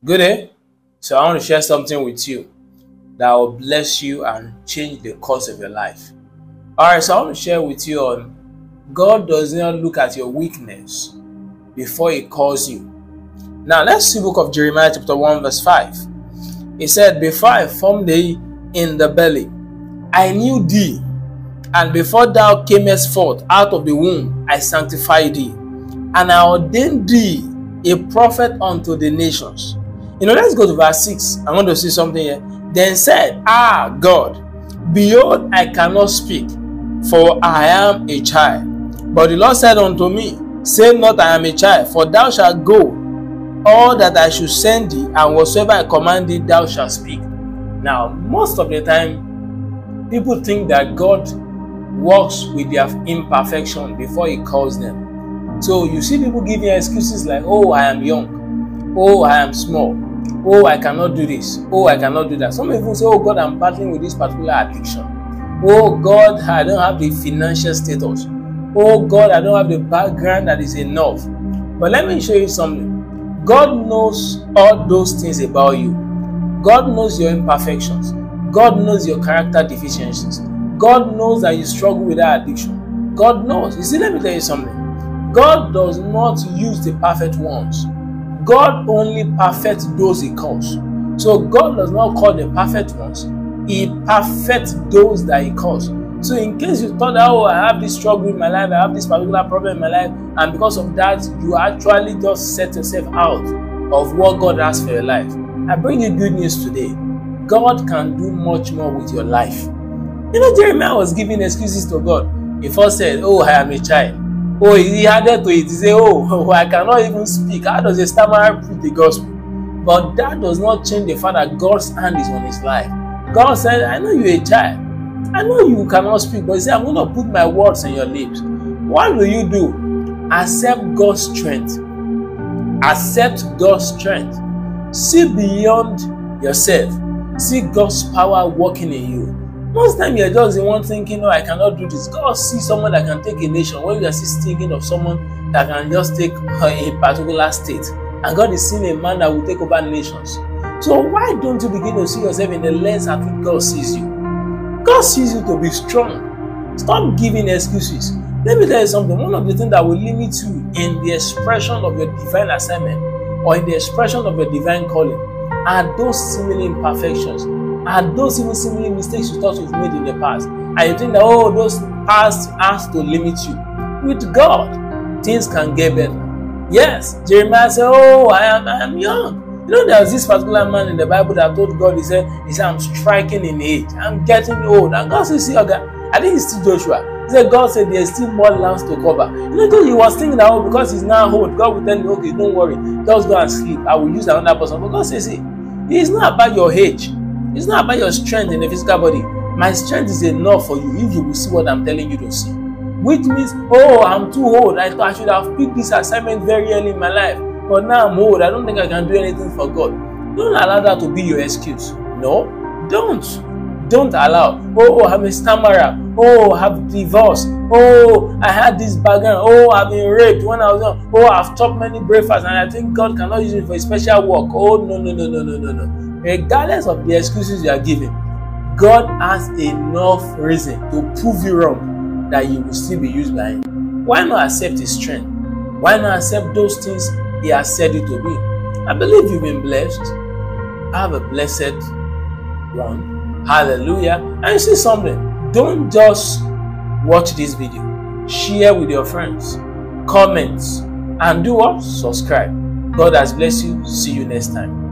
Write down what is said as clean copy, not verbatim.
Good day. So I want to share something with you that will bless you and change the course of your life. Alright, so I want to share with you on God does not look at your weakness before He calls you. Now let's see book of Jeremiah chapter 1 verse 5. It said, "Before I formed thee in the belly, I knew thee, and before thou camest forth out of the womb, I sanctified thee, and I ordained thee a prophet unto the nations." Let's go to verse 6. I want to see something here. Then said, God, behold, I cannot speak, for I am a child. But the Lord said unto me, Say not, I am a child, for thou shalt go all that I should send thee, and whatsoever I command thee, thou shalt speak. Now, most of the time, people think that God works with their imperfection before He calls them. So you see people giving excuses like, oh, I am young. Oh, I am small. Oh, I cannot do this. Oh, I cannot do that. Some people say, oh, God, I'm battling with this particular addiction. Oh, God, I don't have the financial status. Oh, God, I don't have the background that is enough. But let me show you something. God knows all those things about you. God knows your imperfections. God knows your character deficiencies. God knows that you struggle with that addiction. God knows. You see, let me tell you something. God does not use the perfect ones. God only perfects those He calls. So God does not call the perfect ones. He perfects those that He calls. So in case you thought that, oh, I have this struggle in my life, I have this particular problem in my life, and because of that, you actually just set yourself out of what God has for your life. I bring you good news today. God can do much more with your life. Jeremiah was giving excuses to God. He first said, oh, I am a child. Oh, he added to it. He said, oh, I cannot even speak. How does a stammerer preach the gospel? But that does not change the fact that God's hand is on his life. God said, I know you're a child. I know you cannot speak, but He said, I'm going to put my words in your lips. What will you do? Accept God's strength. Accept God's strength. See beyond yourself. See God's power working in you. Most time you're just the one thinking, no, I cannot do this. God sees someone that can take a nation. When you are still thinking of someone that can just take a particular state, and God is seeing a man that will take over nations. So why don't you begin to see yourself in the lens at which God sees you? God sees you to be strong. Stop giving excuses. Let me tell you something. One of the things that will limit you in the expression of your divine assignment or in the expression of your divine calling are those seemingly imperfections. Are those even seemingly mistakes you thought you've made in the past? And you think that, oh, those past has to limit you. With God, things can get better. Yes, Jeremiah said, oh, I am young. There was this particular man in the Bible that told God, he said, I'm striking in age. I'm getting old. And God said, see, okay, I think it's still Joshua. He said, God said, there's still more lands to cover. He was thinking that, oh, because he's now old, God will tell him, okay, don't worry, just go and sleep. I will use another person. But God says, see, it's not about your age. It's not about your strength in the physical body. My strength is enough for you if you will see what I'm telling you to see. Which means, oh, I'm too old. I should have picked this assignment very early in my life. But now I'm old. I don't think I can do anything for God. Don't allow that to be your excuse. No, don't. Don't allow. Oh, I'm a stammerer. Oh, I've divorced. Oh, I had this background. Oh, I've been raped when I was young. Oh, I've taught many breakfasts and I think God cannot use it for a special work. Oh, no. Regardless of the excuses you are giving, God has enough reason to prove you wrong that you will still be used by Him. Why not accept His strength? Why not accept those things He has said you to be? I believe you've been blessed. Have a blessed one. Hallelujah. And you see something, don't just watch this video. Share with your friends. Comment. And do what? Subscribe. God has blessed you. See you next time.